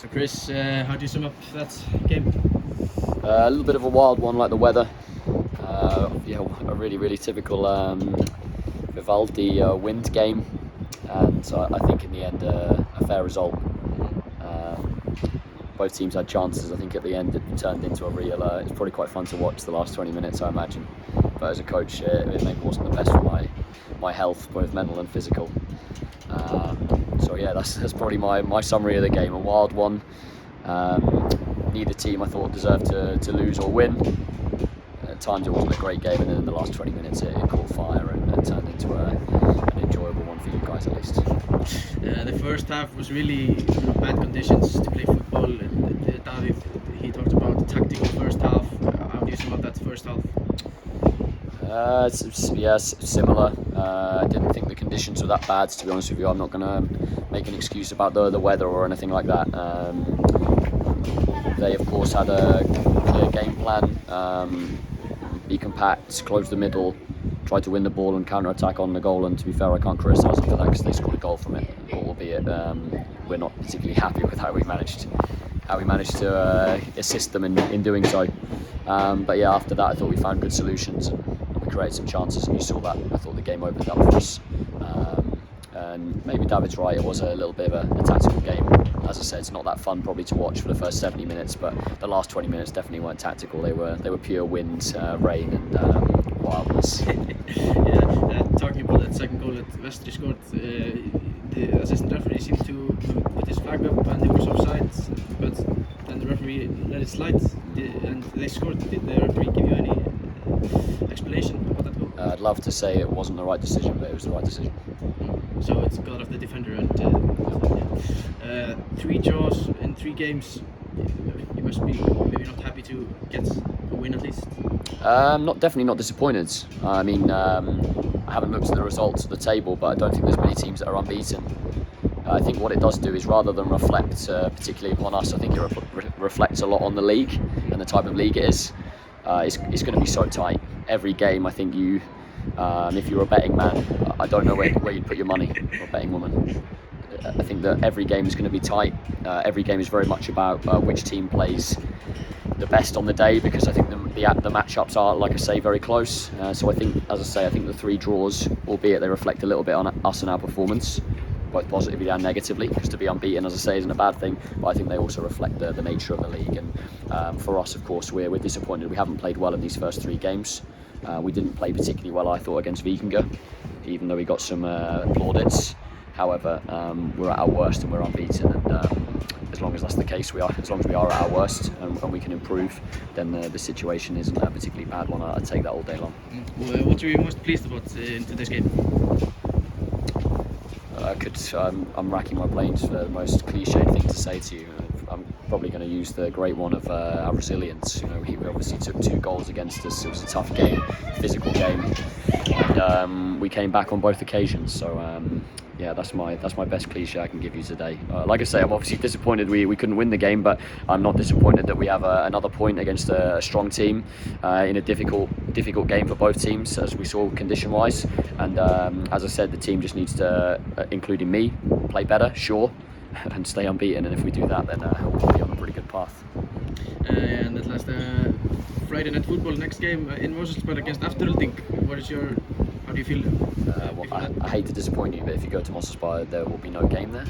So Chris, how do you sum up that game? A little bit of a wild one, like the weather. A really typical Vivaldi wind game, and so I think in the end a fair result. Both teams had chances. I think at the end it turned into a real. It's probably quite fun to watch the last 20 minutes, I imagine. But as a coach, it maybe wasn't the best for my health, both mental and physical. So yeah, that's probably my summary of the game. A wild one. Neither team I thought deserved to lose or win. At times it wasn't a great game, and then in the last 20 minutes it caught fire and turned into an enjoyable one for you guys at least. The first half was really bad conditions to play football. David, he talked about the tactical first half. How do you sum up that first half? Similar. I didn't think the conditions were that bad, to be honest with you. I'm not going to make an excuse about the weather or anything like that. They, of course, had a clear game plan. Be compact, close the middle, try to win the ball and counter-attack on the goal. And to be fair, I can't criticise them for that because they scored a goal from it. Albeit we're not particularly happy with how we managed to assist them in doing so. But yeah, after that, I thought we found good solutions and we created some chances, and you saw that. I thought the game opened up for us. And maybe David's right, it was a little bit of a tactical game. As I said, it's not that fun probably to watch for the first 70 minutes, but the last 20 minutes definitely weren't tactical. They were pure wind, rain and wildness. Talking about that second goal that Vestri scored, the assistant referee seemed to put his flag up and it was offside, but then the referee let it slide and they scored. Did the referee give you any explanation about that goal? I'd love to say it wasn't the right decision, but it was the right decision. So it's God of the defender, and 3 draws in 3 games. You must be maybe not happy to get a win at least. Definitely not disappointed. I mean, I haven't looked at the results of the table, but I don't think there's many teams that are unbeaten. I think what it does do is, rather than reflect particularly upon us, I think it reflects a lot on the league and the type of league it is. It's going to be so tight. Every game, I think if you're a betting man, I don't know where you'd put your money, or a betting woman. I think that every game is going to be tight. Every game is very much about which team plays the best on the day, because I think the matchups are, like I say, very close. So I think, as I say, I think the 3 draws, albeit they reflect a little bit on us and our performance, both positively and negatively, because to be unbeaten, as I say, isn't a bad thing, but I think they also reflect the nature of the league. And for us, of course, we're disappointed. We haven't played well in these first 3 games. We didn't play particularly well, I thought, against Vikinga, even though we got some plaudits. However, we're at our worst and we're unbeaten, and as long as that's the case, as long as we are at our worst and we can improve, then the situation isn't a particularly bad one. I'd take that all day long. What are you most pleased about in today's game? I'm racking my brains for the most cliched thing to say to you. I'm probably going to use the great one of our resilience. We obviously took 2 goals against us. It was a tough game, physical game, and we came back on both occasions. So yeah, that's my best cliche I can give you today. Like I say, I'm obviously disappointed we couldn't win the game, but I'm not disappointed that we have another point against a strong team in a difficult game for both teams, as we saw condition-wise. And as I said, the team just needs to, including me, play better, sure, and stay unbeaten. And if we do that, then we'll be on a pretty good path. And at last, Friday night football, next game in Moselsberg against Afturhalding. How do you feel? I hate to disappoint you, but if you go to Moselsberg, there will be no game there.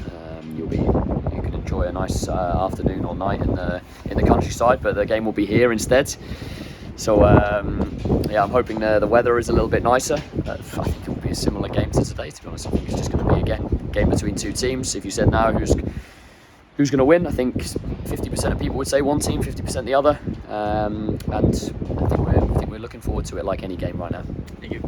You can enjoy a nice afternoon or night in the countryside, but the game will be here instead. So yeah, I'm hoping the weather is a little bit nicer. I think it will be a similar game to today, to be honest. I think it's just going to be a game between 2 teams. If you said now who's going to win, I think 50% of people would say one team, 50% the other. And I think we're looking forward to it like any game right now. Thank you.